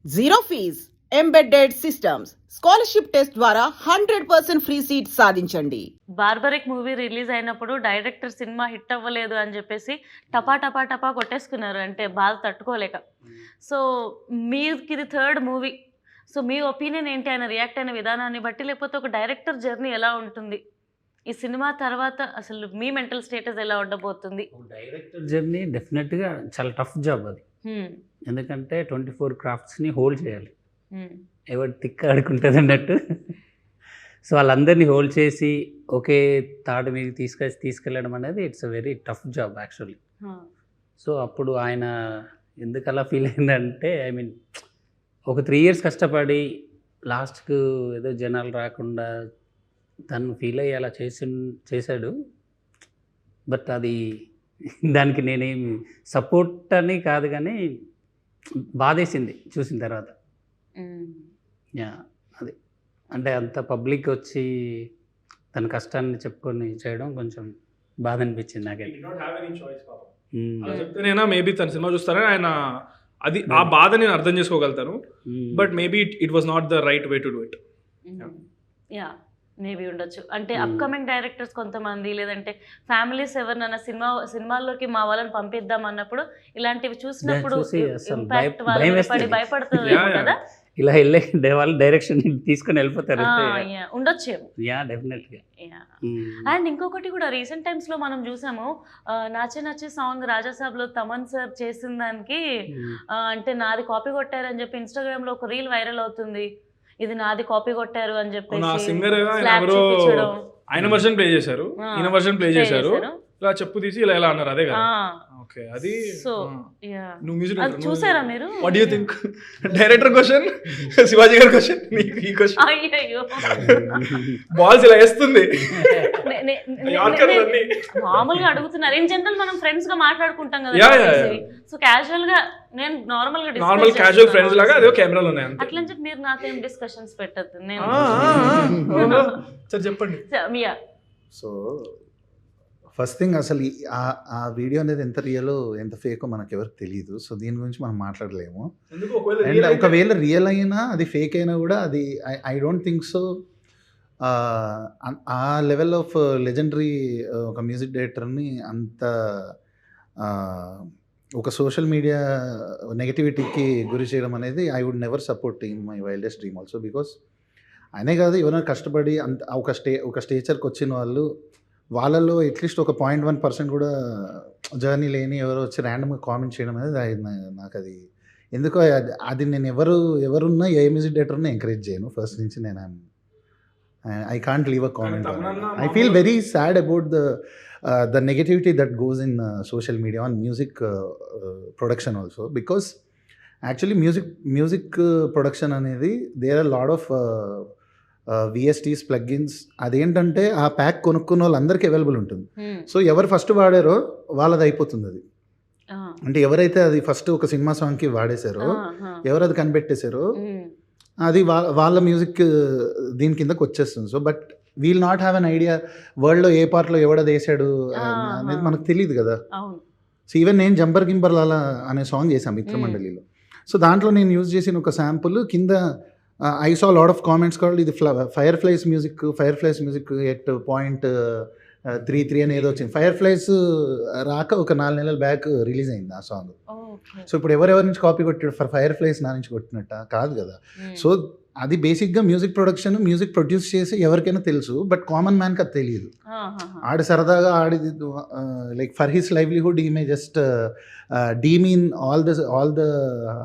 Zero fees embedded systems scholarship test ద్వారా 100% free seat సాధించండి. Barbarik movie release అయినప్పుడు director సినిమా హిట్ అవ్వలేదు అని చెప్పేసి టపా టపా టపా కొట్టేసుకున్నారు, అంటే బాధ తట్టుకోలేక. సో మీకు ఇది థర్డ్ మూవీ, సో మీ ఒపీనియన్ ఏంటి ఆయన రియాక్ట్ అయిన విధానాన్ని బట్టి, లేకపోతే ఒక డైరెక్టర్ జర్నీ ఎలా ఉంటుంది ఈ సినిమా తర్వాత, అసలు మీ మెంటల్ స్టేటస్ ఎలా ఉండబోతుంది? డైరెక్టర్ జర్నీ డెఫినెట్గా చాలా టఫ్ జాబ్ అది. ఎందుకంటే 24 క్రాఫ్ట్స్ని హోల్డ్ చేయాలి, ఎవరు తిక్క ఆడుకుంటుంది అన్నట్టు. సో వాళ్ళందరినీ హోల్డ్ చేసి ఒకే తాడు మీద తీసుకెళ్ళడం అనేది it's a very tough job actually. So అప్పుడు ఆయన ఎందుకు అలా ఫీల్ అయిందంటే, ఐ మీన్ ఒక 3 years కష్టపడి లాస్ట్కు ఏదో జనాలు రాకుండా తను ఫీల్ అయ్యి అలా చేశాడు. బట్ అది దానికి నేనేం సపోర్ట్ అని కాదు, కానీ బాధేసింది చూసిన తర్వాత. యా, అది అంటే అంత పబ్లిక్ వచ్చి తన కష్టాన్ని చెప్పుకొని చేయడం కొంచెం బాధ అనిపించింది నాకైతే. చెప్తేనేనా మేబీ తన సినిమా చూస్తారని ఆయన అది ఆ బాధ నేను అర్థం చేసుకోగలుగుతాను. But maybe it was not the right way to do it. Yeah, maybe ఉండొచ్చు. అంటే అప్కమింగ్ డైరెక్టర్స్ కొంతమంది, లేదంటే ఫ్యామిలీస్ ఎవరినైనా సినిమాల్లోకి మా వాళ్ళని పంపిద్దాం అన్నప్పుడు ఇలాంటివి చూసినప్పుడు ఇంపాక్ట్ వాళ్ళని పడి భయపడుతుంది కదా, ఇలా వెళ్ళే వాళ్ళు డైరెక్షన్ తీసుకొని వెళ్ళిపోతారు. ఉండొచ్చేమో. యా, డెఫినెట్గా. అండ్ ఇంకొకటి కూడా రీసెంట్ టైమ్స్ లో మనం చూసాము, నాచే నచ్చే సాంగ్ రాజాసాబ్ లో తమన్ సార్ చేసిన దానికి అంటే నాది కాపీ కొట్టారని చెప్పి ఇన్స్టాగ్రామ్ లో ఒక రీల్ వైరల్ అవుతుంది. ఇది నాది కాపీ కొట్టారు అని చెప్పేసి ఆయన వర్షన్ ప్లే చేశారు, ఈయన వర్షన్ ప్లే చేశారు, ఇలా చెప్పు తీసి ఇలా ఎలా అన్నారు. అదే కదా. ఓకే, అది సో నువ్వు మ్యూజిక్ చూసారా మీరు? What do you think? Director question, Shivaji గారి క్వశ్చన్, నీకు ఈ క్వశ్చన్. అయ్యో, బాల్స్ ఇలా వేస్తుంది. మామూలుగా అడుగుతున్నారు. ఇన్ జనరల్ మనం ఫ్రెండ్స్ గా మాట్లాడుకుంటాం కదా, సో క్యాజువల్ గా నేను నార్మల్ క్యాజువల్ ఫ్రెండ్స్ లాగా అదే కెమెరాలు ఉన్నాయి అంతే. అట్లా అని చెప్పి మీరు నాకేం డిస్కషన్స్ పెట్టద్దు. నేను సరే చెప్పండి. సో ఫస్ట్ థింగ్, అసలు ఆ వీడియో అనేది ఎంత రియలో ఎంత ఫేకో మనకు ఎవరికి తెలియదు. సో దీని గురించి మనం మాట్లాడలేము. అండ్ ఒకవేళ రియల్ అయినా అది ఫేక్ అయినా కూడా అది ఐ డోంట్ థింక్ సో. ఆ లెవెల్ ఆఫ్ లెజెండరీ ఒక మ్యూజిక్ డైరెక్టర్ని అంత ఒక సోషల్ మీడియా నెగటివిటీకి గురి చేయడం అనేది I would never support in my wildest dream also. Because ఆయనే కాదు, ఎవరైనా కష్టపడి అంత ఒక స్టేచర్కి వచ్చిన వాళ్ళు, వాళ్ళలో అట్లీస్ట్ ఒక 0.1% కూడా జర్నీ లేని ఎవరో వచ్చి ర్యాండమ్గా కామెంట్ చేయడం అనేది నాకు అది ఎందుకో అది నేను ఎవరున్నా ఏ మ్యూజిక్ డైరెక్టర్ని ఎంకరేజ్ చేయను ఫస్ట్ నుంచి. నేను I can't leave a comment. I feel very sad about the negativity that goes in social media on music production also. Because actually music production అనేది there are lot of VSTs plugins. అదేంటంటే ఆ pack కొనుక్కున్న వాళ్ళందరికీ available ఉంటుంది. So ఎవరు first వాడారో వాళ్ళది అయిపోతుంది. అది అంటే ఎవరైతే అది ఫస్ట్ ఒక సినిమా సాంగ్కి వాడేశారో, ఎవరు అది కనిపెట్టేశారో, అది వాళ్ళ మ్యూజిక్ దీని కిందకి వచ్చేస్తుంది. So but we'll not have an idea వరల్డ్లో ఏ పార్ట్లో ఎవడది వేసాడు అనేది మనకు తెలియదు కదా. సో ఈవెన్ నేను జంబర్ గింబర్ లాలా అనే సాంగ్ చేశాను మిత్రమండలిలో. సో దాంట్లో నేను యూజ్ చేసిన ఒక శాంపుల్ కింద I saw a lot of comments called ఇది Fireflies music at 0.33 అని ఏదో వచ్చింది. Fireflies రాక ఒక 4 నెలల బ్యాక్ రిలీజ్ అయింది ఆ సాంగ్. సో ఇప్పుడు ఎవరెవరి నుంచి కాపీ కొట్టాడు? Fireflies నా నుంచి కొట్టినట్ట కాదు కదా. సో అది బేసిక్గా మ్యూజిక్ ప్రొడక్షన్, మ్యూజిక్ ప్రొడ్యూస్ చేసి ఎవరికైనా తెలుసు, బట్ కామన్ మ్యాన్కి అది తెలియదు. ఆడి సరదాగా ఆడిది like for his livelihood he may just demean all the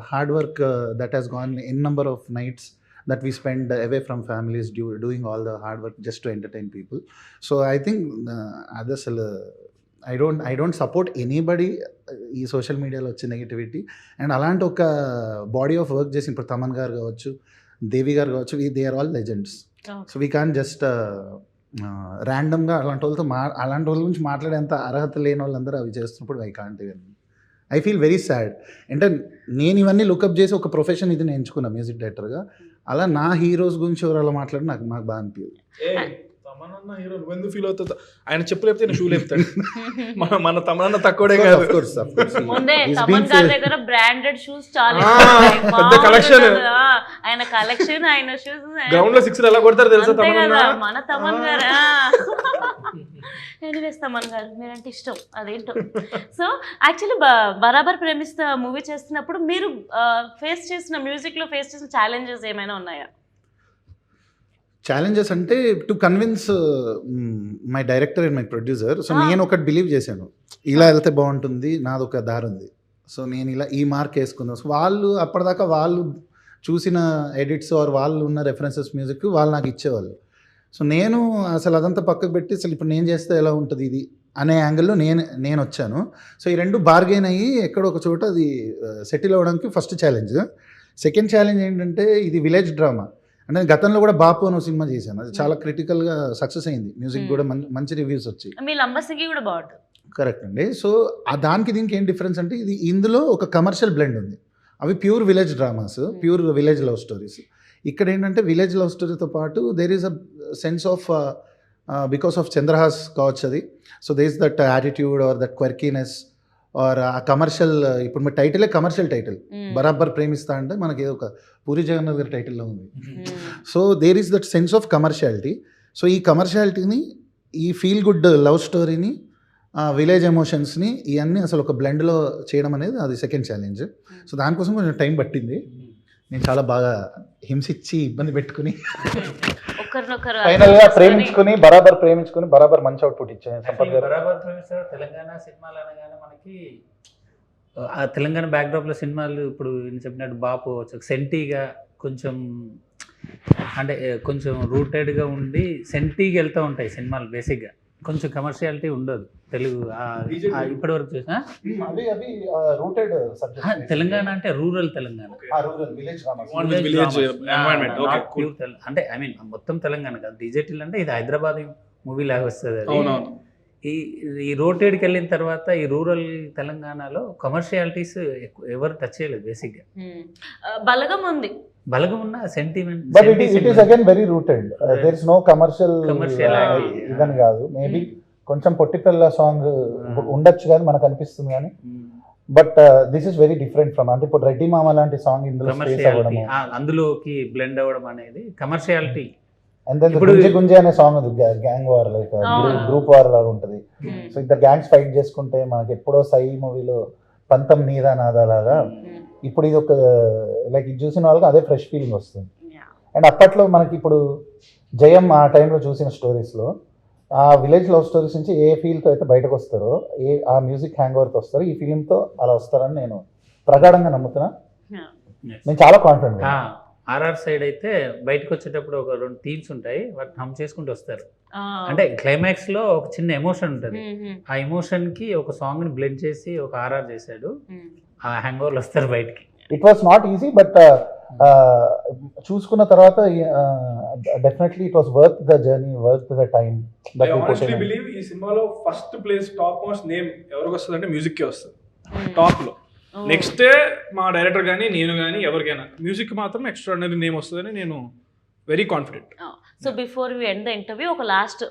hard work that has gone n number of nights that we spend away from families doing all the hard work just to entertain people. So I think others I don't support anybody ఈ social మీడియాలో వచ్చే negativity. And అలాంటి ఒక body of work చేసి ఇప్పుడు తమన్ గారు కావచ్చు, దేవి గారు కావచ్చు, they are all legends. So we can just ర్యాండమ్గా అలాంటి వాళ్ళ గురించి మాట్లాడేంత అర్హత లేని వాళ్ళందరూ అవి చేస్తున్నప్పుడు I can't even. I feel very sad. అంటే నేను ఇవన్నీ లుకప్ చేసి ఒక ప్రొఫెషన్ ఇది నేను ఎంచుకున్నా మ్యూజిక్ డైరెక్టర్గా. అలా నా హీరోస్ గురించి ఎవరు అలా మాట్లాడి నాకు బాగా అనిపించదు. తమనన్న హీరో నువ్వెందుకు ఫీల్ అవుతావు? ఆయన చెప్పు లేపితే నేను షూ లేపుతాడు. మన తమనన్న తక్కువడే కాదు. ముందే తమన్ గారి దగ్గర బ్రాండెడ్ షూస్ చాలా పెద్ద కలెక్షన్. ఆయన కలెక్షన్, ఆయన షూస్ గ్రౌండ్ లో 6 ఎలా కొడతారు తెలుసా తమనన్న? మన తమన్ గారు. ఎనీవేస్ తమన్ గారు మీరంటే ఇష్టం, అదేంటో. సో యాక్చువల్లీ బరాబర్ ప్రేమిస్తా మూవీ చేస్తున్నప్పుడు మీరు ఫేస్ చేసిన మ్యూజిక్ లో ఫేస్ చేసిన ఛాలెంజెస్ ఏమైనా ఉన్నాయా? ఛాలెంజెస్ అంటే to convince my director and my producer. So నేను ఒకటి బిలీవ్ చేశాను, ఇలా వెళ్తే బాగుంటుంది, నాది ఒక దారి ఉంది, సో నేను ఇలా ఈ మార్క్ వేసుకుందాం. సో వాళ్ళు అప్పటిదాకా వాళ్ళు చూసిన ఎడిట్స్ ఆర్ వాళ్ళు ఉన్న రెఫరెన్సెస్ మ్యూజిక్ వాళ్ళు నాకు ఇచ్చేవాళ్ళు. సో నేను అసలు అదంతా పక్కకు పెట్టి అసలు ఇప్పుడు నేను చేస్తే ఎలా ఉంటుంది ఇది అనే యాంగిల్లో నేను వచ్చాను. సో ఈ రెండు బార్గెన్ అయ్యి ఎక్కడో ఒక చోట అది సెటిల్ అవ్వడానికి ఫస్ట్ ఛాలెంజ్. సెకండ్ ఛాలెంజ్ ఏంటంటే ఇది విలేజ్ డ్రామా. అంటే గతంలో కూడా బాపు అనే సినిమా చేశాను, అది చాలా క్రిటికల్గా సక్సెస్ అయింది, మ్యూజిక్ కూడా మంచి రివ్యూస్ వచ్చాయి. మీ లంబసింగి కూడా బాగుంటుంది. కరెక్ట్ అండి. సో దానికి దీనికి ఏం డిఫరెన్స్ అంటే ఇది ఇందులో ఒక కమర్షియల్ బ్లెండ్ ఉంది. అవి pure village dramas, pure village love stories. ఇక్కడ ఏంటంటే విలేజ్ లవ్ స్టోరీతో పాటు there is a sense of because of Chandrahas కావచ్చు అది. So there is that attitude or that quirkiness or uh commercial. ఇప్పుడు మీ టైటిలే కమర్షియల్ టైటిల్, బరాబర్ ప్రేమిస్తా అంటే మనకి ఒక పూరి జగన్నాథ్ గారి టైటిల్లో ఉంది. So there is that sense of commerciality. So ఈ కమర్షియాలిటీని, ఈ ఫీల్ గుడ్ లవ్ స్టోరీని, విలేజ్ ఎమోషన్స్ని ఇవన్నీ అసలు ఒక బ్లెండ్లో చేయడం అనేది అది సెకండ్ ఛాలెంజ్. సో దానికోసం కొంచెం టైం పట్టింది. నేను చాలా బాగా హింసించి ఇబ్బంది పెట్టుకుని ఫైనల్గా ప్రేమించుకుని బరాబర్ మంచి అవుట్పుట్ ఇచ్చాను. సంపత్ గారు బరాబర్ ప్రేమిస్తారు. తెలంగాణ సినిమాలు అనగానే మనకి ఆ తెలంగాణ బ్యాక్డ్రాప్లో సినిమాలు ఇప్పుడు నేను చెప్పినట్టు బాపు సెంటీగా కొంచెం అంటే కొంచెం రూటెడ్గా ఉండి సెంటీగా వెళ్తూ ఉంటాయి సినిమాలు. బేసిక్గా కొంచెం కమర్షియాలిటీ ఉండదు తెలుగు ఇప్పటి వరకు చూసిన. తెలంగాణ అంటే రూరల్ తెలంగాణ, అంటే ఐ మీన్ మొత్తం తెలంగాణ కాదు. డిజిటల్ అంటే ఇది హైదరాబాద్ మూవీ లాగా వస్తుంది. అది ఈ రోటెడ్కి వెళ్ళిన తర్వాత ఈ రూరల్ తెలంగాణలో కమర్షియాలిటీస్ ఎవరు టచ్ చేయలేదు. బేసిక్గా బలగం ఉంది, బలగం ఉన్న sentiment, but it is again very rooted. There is no commercial ఇదని కాదు. మేబీ కొంచెం పొట్టిపిల్ల సాంగ్ ఉండొచ్చు కానీ మనకు అనిపిస్తుంది కానీ, but this is very different from. అంటే ఇప్పుడు రెడ్డి మామ లాంటి సాంగ్ ఇందులో అందులోకి బ్లెండ్ అవ్వడం అనేది కమర్షియాలిటీ. అండ్ దెన్ గుంజే అనే సాంగ్ ఉంది, gang war like group war లాగా ఉంటుంది. సో ఇద్దరు గ్యాంగ్స్ ఫైట్ చేసుకుంటే మనకి ఎప్పుడో సై మూవీలో పంతం నీదా నాదా లాగా ఇప్పుడు ఇది ఒక లైక్ ఇది చూసిన వాళ్ళకి అదే ఫ్రెష్ ఫీలింగ్ వస్తుంది. అండ్ అప్పట్లో మనకి ఇప్పుడు జయం ఆ టైంలో చూసిన స్టోరీస్లో ఆ విలేజ్ లవ్ స్టోరీస్ నుంచి ఏ ఫీల్తో అయితే బయటకు వస్తారో, ఆ మ్యూజిక్ హ్యాంగ్ ఓవర్తో వస్తారో, ఈ ఫీలింగ్తో అలా వస్తారని నేను ప్రగాఢంగా నమ్ముతున్నా. నేను చాలా కాన్ఫిడెంట్. ఆర్ఆర్ సైడ్ అయితే బయటకు వచ్చేటప్పుడు ఒక 2 థీమ్స్ ఉంటాయి, వాటిని హమ్ చేసుకుంటూ వస్తారు. అంటే క్లైమాక్స్ లో ఒక చిన్న ఎమోషన్ ఉంటుంది, ఆ ఎమోషన్ కి ఒక సాంగ్ ని బ్లెండ్ చేసి ఒక ఆర్ఆర్ చేశాడు. ఆ హ్యాంగ్ ఓవర్లు వస్తారు బయటికి. It was not easy, but చూసుకున్న తర్వాత definitely it was worth the journey, worth the time. I honestly believe ఈ సినిమాలో first place top most name ఎవరికి వస్తుంది అంటే మ్యూజిక్ కే వస్తుంది టాప్ లో. నెక్స్ట్ మా డైరెక్టర్ కానీ నేను కానీ ఎవరికైనా మ్యూజిక్ మాత్రం ఎక్స్ట్రాడినరీ నేమ్ వస్తుందని నేను very confident. So before we end the interview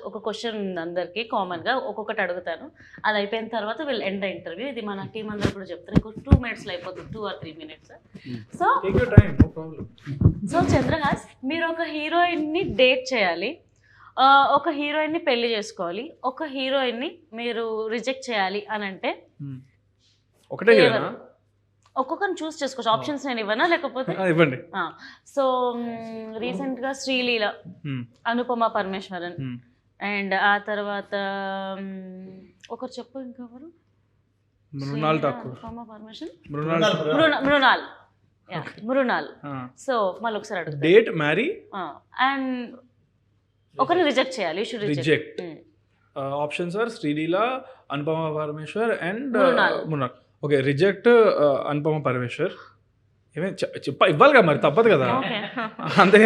ఒక క్వశ్చన్ ఉంది అందరికి కామన్గా, ఒక్కొక్కటి అడుగుతాను. అది అయిపోయిన తర్వాత వీళ్ళు ఎండ్ ద ఇంటర్వ్యూ. ఇది మన టీం అందరు కూడా చెప్తారు. ఇంకో 2 minutesలో అయిపోతుంది, 2 or 3 minutes. సో చంద్రహాస్, మీరు ఒక హీరోయిన్ని డేట్ చేయాలి, ఒక హీరోయిన్ని పెళ్లి చేసుకోవాలి, ఒక హీరోయిన్ని మీరు రిజెక్ట్ చేయాలి అని అంటే ఒకటే హీరోయినా? ఒక్కొక్కరిని చూస్ చేసుకోవచ్చు. ఆప్షన్స్ నేను ఇవ్వనా లేకపోతే ఇవ్వండి. సో రీసెంట్గా శ్రీలీల, అనుపమ పరమేశ్వరన్, అండ్ ఆ తర్వాత ఒకరు చెప్పు ఇంకెవరు, అనుపమ పరమేశ్వరన్, మృణాల్. సో మళ్ళీ ఒకసారి అడుగుతా, డేట్ మ్యారీ అండ్ ఒకరిని రిజెక్ట్ చేయాలి. Reject. Options are Sreeleela, Anupama Parameshwar and Mrunal. Okay, reject Anupama Parameshwar. ఏమే ఇవ్వాలి కదా మరి, తప్పదు కదా అంతే.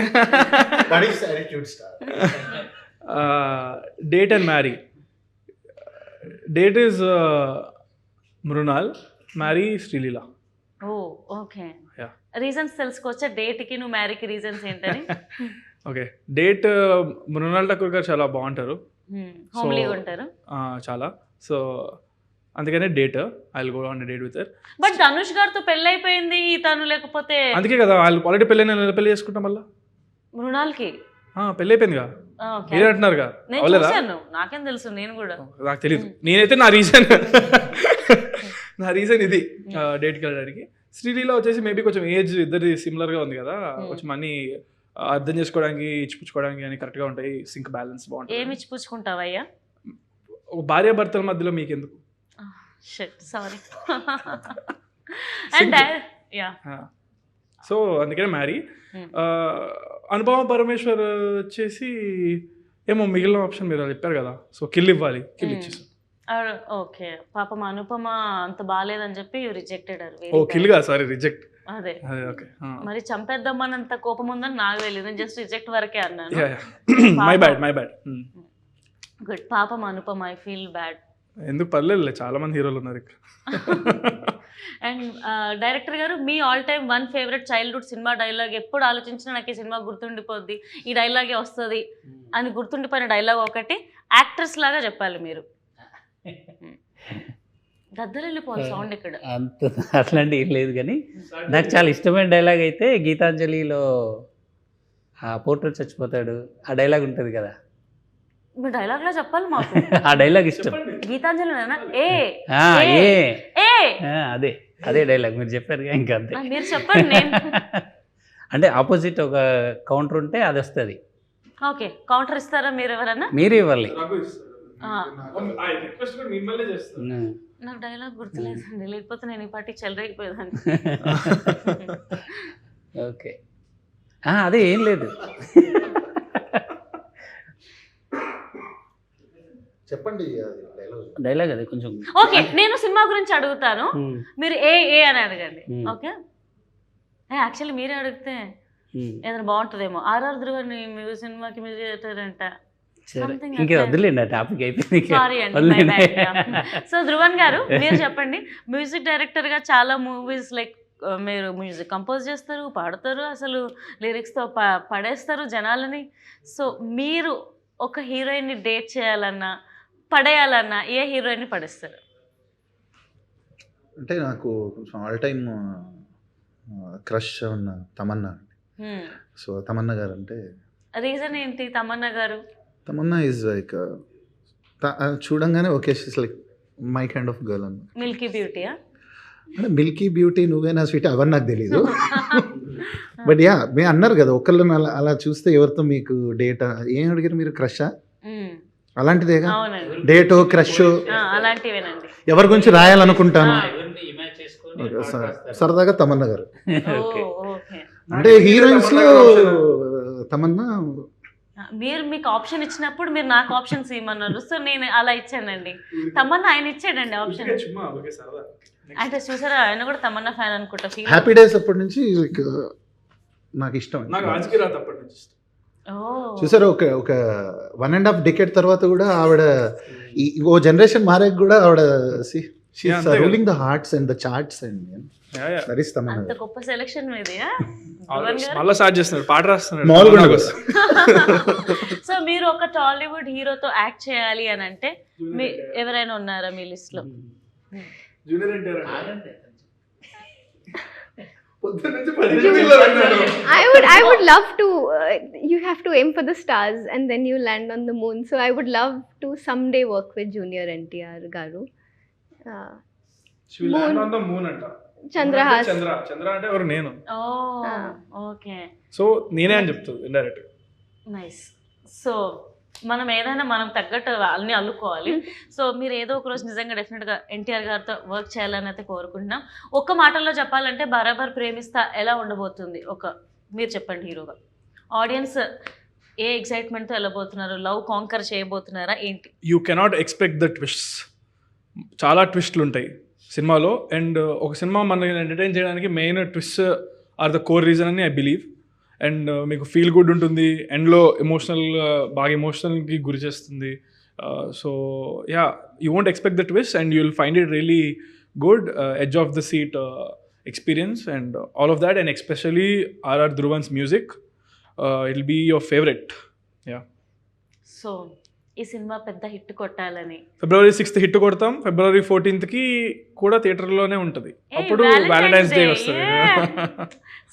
Date and marry. Date is Mrunal, marry Sreeleela. Okay, reasons తెలుసుకోవచ్చా డేట్కి నువ్వు మ్యారీకి రీజన్స్ ఏంటని? ఓకే, డేట్ మృణాల్ ఠాకూర్ గారు చాలా బాగుంటారు, హోమ్లీగా ఉంటారు. చాలా. సో అందుకనే date, I will go on date with her. But Dhanush గారితో పెళ్ళి అయిపోయింది తను, లేకపోతే అందుకే కదా వాళ్ళు ఆల్రెడీ పెళ్ళి చేసుకుంటాం మళ్ళీ. మృణాల్కి పెళ్ళి అయిపోయిందిగా ఓకే. మీరే అంటున్నారుగా, నేను అవలేదా? చూశాను, నాకేం తెలుసు, నేను కూడా. నాకు తెలియదు, నేనైతే నా రీజన్ ఇది డేట్కి వెళ్ళడానికి. శ్రీలీలో వచ్చేసి మేబీ కొంచెం ఏజ్ ఇద్దరి సిమిలర్గా ఉంది కదా, కొంచెం అన్ని అర్థం చేసుకోవడానికి ఇచ్చిపుచ్చుకోవడానికి అని కరెక్ట్గా ఉంటాయి, సింక్ బ్యాలెన్స్ బాగుంటుంది. ఏమి ఇచ్చిపుచ్చుకుంటావయ్యా? ఒక భార్యాభర్తల మధ్యలో మీకు ఎందుకు? సారీ. అండ్ యా, సో అందుకనే మ్యారీ. అనుపమ పరమేశ్వర్ వచ్చేసి ఏమో మిగిలిన ఆప్షన్ మీరు చెప్పారు కదా, సో కిల్ ఇవ్వాలి, కిల్ ఇచ్చేసారు. ఓకే, పాపం అనుపమ అంత బాగాలేదని చెప్పి రిజెక్టెడ్. ఓ కిల్గా, సారీ రిజెక్ట్. అదే ఓకే. మరి చంపేద్దామన్నంత కోపం ఉందని నాకు తెలియదు, నేను జస్ట్ రిజెక్ట్ వరకే అన్నాను. My bad. గుడ్, పాపం అనుపమ, ఐ ఫీల్ బ్యాడ్. ఎందుకు పర్లేదు, చాలా మంది హీరోలు ఉన్నారు ఇక్కడ. అండ్ డైరెక్టర్ గారు, మీ all time one favourite childhood సినిమా డైలాగ్, ఎప్పుడు ఆలోచించినా నాకు ఈ సినిమా గుర్తుండిపోద్ది, ఈ డైలాగే వస్తుంది అని గుర్తుండిపోయిన డైలాగ్ ఒకటి యాక్టర్స్ లాగా చెప్పాలి మీరు. గద్దలెళ్ళిపోవాలి సౌండ్ ఇక్కడ. అంత అట్లాంటి ఏం లేదు, కానీ నాకు చాలా ఇష్టమైన డైలాగ్ అయితే గీతాంజలిలో పోర్ట్రేట్ చచ్చిపోతాడు, ఆ డైలాగ్ ఉంటుంది కదా, మీ డైలాగ్ లా చెప్పాలి మాకు. ఆ డైలాగ్ ఇష్టం. గీతాంజలి అదే డైలాగ్ మీరు చెప్పారు ఇంకా, అంతే. మీరు చెప్పండి, నేను అంటే ఆపోజిట్ ఒక కౌంటర్ ఉంటే అది వస్తుంది. ఓకే, కౌంటర్ ఇస్తారా మీరు ఎవరన్నా? మీరే ఇవ్వాలి. నాకు డైలాగ్ గుర్తులేదండి, లేకపోతే నేను ఈ పార్టీ చెలరేగిపోయేదాన్ని. ఓకే, అదే ఏం లేదు. చెప్పండి డైలాగ్ అదే కొంచెం. ఓకే, నేను సినిమా గురించి అడుగుతాను, మీరు ఏ అని అడగండి. ఓకే, యాక్చువల్లీ మీరే అడిగితే ఏదైనా బాగుంటుందేమో. ఆర్ఆర్ ధ్రువని సినిమాకి మ్యూజిక్ డైరెక్టర్ అంట. ఇంకా వదిలేండి, ఆ టాపిక్ అయిపోయింది. సారీ అండి. సో ధ్రువన్ గారు, మీరు చెప్పండి, మ్యూజిక్ డైరెక్టర్గా చాలా మూవీస్ లైక్ మీరు మ్యూజిక్ కంపోజ్ చేస్తారు, పాడతారు, అసలు లిరిక్స్తో పడేస్తారు జనాలని. సో మీరు ఒక హీరోయిన్ని డేట్ చేయాలన్నా పడేయాలన్నా ఏ హీరోయిన్ని పడేస్తారు? అంటే నాకు కొంచెం ఆల్ టైమ్ క్రష్ ఉన్న తమన్నా. సో తమన్నా గారు అంటే రీజన్ ఏంటి? తమన్నా గారు, తమన్నా ఈజ్ లైక్ చూడంగానే okay, she's like my kind of girl అన్న. మిల్కీ బ్యూటీయా? అంటే మిల్కీ బ్యూటీ, నువ్వేనా స్వీట్, అవన్నీ నాకు తెలీదు. బట్ యా, మీరు అన్నారు కదా ఒకళ్ళని అలా చూస్తే ఎవరితో మీకు డేటా ఏం అడిగారు మీరు? క్రషా? అలాంటిదేగా, డేటో క్రష్ అలాంటివేనండి. ఎవరి గురించి రాయాలనుకుంటాను సరదాగా తమన్నా గారు. అంటే హీరోయిన్స్ లో తమన్నా. మీకు ఆప్షన్ ఇచ్చినప్పుడు మీరు నాకు ఆప్షన్స్ ఇవ్వమన్నారు, సో నేను అలా ఇచ్చానండి. తమన్నా ఆయన ఇచ్చాడండి ఆప్షన్. అంటే చూసారా, ఆయన కూడా తమన్నా ఫ్యాన్ అనుకుంటా. హ్యాపీ డేస్ అప్పటి నుంచి నాకు ఇష్టం. చూసారా, ఒక 1.5 decade తర్వాత కూడా ఆవిడ ఓ జనరేషన్ మారాక కూడా ఆవిడ ruling the hearts and the charts and అంత గొప్ప సెలెక్షన్ మీది. సో మీరు ఒక టాలీవుడ్ హీరోతో యాక్ట్ చేయాలి అని అంటే ఎవరైనా ఉన్నారా మీ లిస్ట్ లో? I would love to. You have to aim for the stars and then you land on the moon. So I would love to someday work with Junior NTR garu. She will land on the moon anta. Chandrahas. Chandra అంటే ఎవరు? నేను. Okay, so నేనే అని చెప్తాను indirect. Nice. So మనం ఏదైనా మనం తగ్గట్టు అన్నీ అల్లుకోవాలి. సో మీరు ఏదో ఒక రోజు నిజంగా డెఫినెట్గా ఎన్టీఆర్ గారితో వర్క్ చేయాలని అయితే కోరుకుంటున్నాం. ఒక్క మాటల్లో చెప్పాలంటే బరాబర్ ప్రేమిస్తా ఎలా ఉండబోతుంది? మీరు చెప్పండి హీరోగా. ఆడియన్స్ ఏ ఎక్సైట్మెంట్తో వెళ్ళబోతున్నారు? లవ్ కాంకర్ చేయబోతున్నారా ఏంటి? You cannot expect the twists. చాలా ట్విస్ట్లు ఉంటాయి సినిమాలో. అండ్ ఒక సినిమా మనల్ని ఎంటర్టైన్ చేయడానికి main twist are the core reason అని ఐ బిలీవ్. అండ్ మీకు ఫీల్ గుడ్ ఉంటుంది, ఎండ్లో బాగా ఎమోషనల్కి గురి చేస్తుంది. So yeah, you won't expect the twist and you will find it really good, edge of the seat experience and all of that. And especially RR Dhruvan's music, it be your favourite. Yeah, so ఈ cinema పెద్ద hit కొట్టాలని February 6th hit కొడతాం. February 14th కూడా థియేటర్లోనే ఉంటుంది. అప్పుడు Valentine's day వస్తుంది.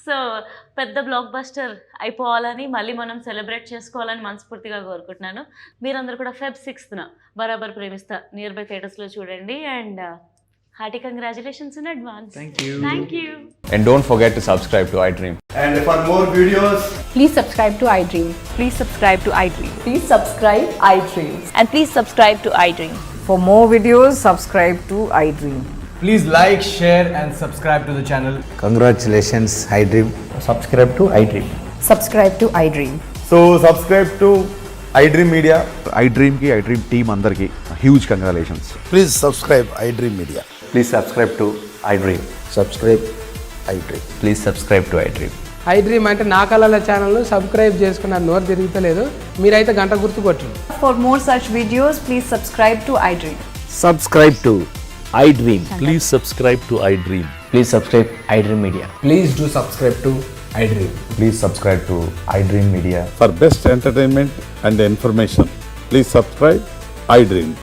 So పెద్ద block buster అయిపోవాలని మళ్ళీ మనం సెలబ్రేట్ చేసుకోవాలని మనస్ఫూర్తిగా కోరుకుంటున్నాను. మీరందరూ కూడా Feb 6th బరాబర్ ప్రేమిస్తా నియర్ బై థియేటర్స్లో చూడండి. And hearty congratulations in advance. Thank you. And don't forget to subscribe to iDream. And for more videos, Please subscribe to iDream. Please subscribe to iDream. Please subscribe iDream. And please subscribe to iDream. For more videos, subscribe to iDream. please like, share, and subscribe to the channel. Congratulations, iDream. Subscribe to iDream. Subscribe to iDream. So subscribe to iDream Media. iDream ki iDream team andarki huge congratulations. Please subscribe iDream Media. Please subscribe to iDream. Subscribe iDream. Please subscribe to iDream. iDream అంటే నా కళల channel subscribe చేసుకున్న నోరు తిరుగుతలేదు. మీరైతే గంట గుర్తు కొట్టండి. For more such videos, please subscribe to iDream. Subscribe to iDream. Please subscribe to iDream. Please subscribe iDream Media. Please do subscribe to iDream. Please subscribe to iDream Media. For best entertainment and information, please subscribe iDream.